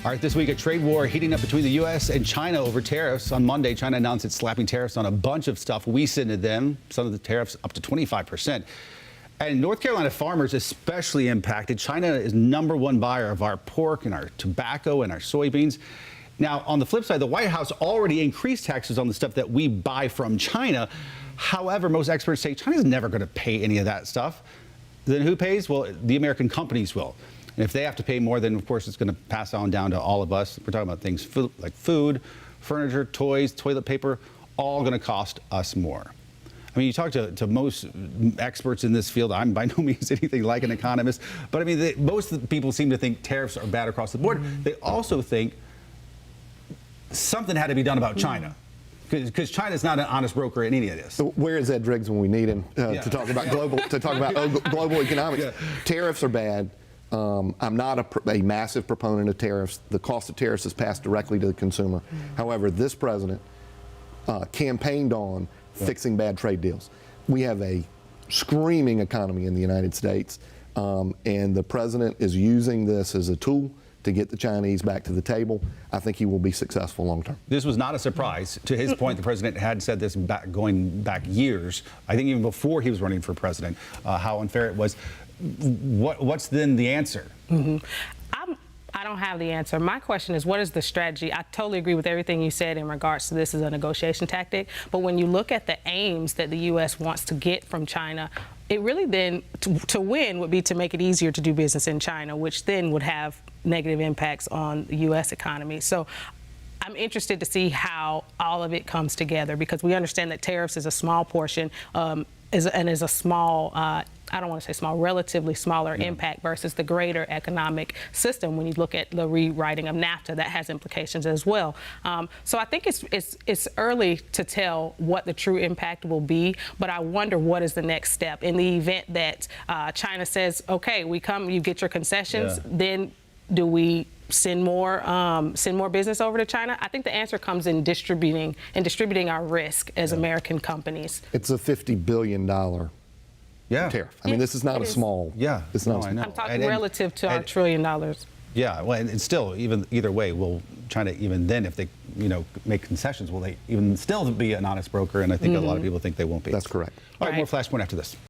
All right, this week, a trade war heating up between the U.S. and China over tariffs. On Monday, China announced it's slapping tariffs on a bunch of stuff we send to them, some of the tariffs up to 25%. And North Carolina farmers especially impacted. China is #1 buyer of our pork and our tobacco and our soybeans. Now, on the flip side, the White House already increased taxes on the stuff that we buy from China. However, most experts say China's never going to pay any of that stuff. Then who pays? Well, the American companies will. And if they have to pay more, then of course it's going to pass on down to all of us. We're talking about things like food, furniture, toys, toilet paper, all going to cost us more. I mean, you talk to most experts in this field. I'm by no means anything like an economist, but I mean, most people seem to think tariffs are bad across the board. They also think something had to be done about China, because China's not an honest broker in any of this. So where is Ed Driggs when we need him to talk about global economics? Yeah. Tariffs are bad. I'm not a massive proponent of tariffs. The cost of tariffs is passed directly to the consumer. However, this president campaigned on fixing bad trade deals. We have a screaming economy in the United States, and the president is using this as a tool to get the Chinese back to the table. I think he will be successful long term. This was not a surprise. To his point, the president had said this going back years, I think even before he was running for president, how unfair it was. What's then the answer? I don't have the answer. My question is, what is the strategy? I totally agree with everything you said in regards to this as a negotiation tactic. But when you look at the aims that the U.S. wants to get from China, it really then, to win, would be to make it easier to do business in China, which then would have negative impacts on the U.S. economy. So I'm interested to see how all of it comes together, because we understand that tariffs is a small portion, is a small, I don't want to say small, relatively smaller impact versus the greater economic system. When you look at the rewriting of NAFTA, that has implications as well. So I think it's early to tell what the true impact will be, but I wonder what is the next step in the event that China says, okay, we come, you get your concessions, then do we send more business over to China? I think the answer comes in distributing our risk as American companies. It's a $50 billion tariff. I mean, this is not a small. It's not. I'm talking relative to our $1 trillion. Yeah, well, and still, either way, will China, even then, if they make concessions, will they even still be an honest broker? And I think a lot of people think they won't be. That's correct. All right, more FlashPOINT after this.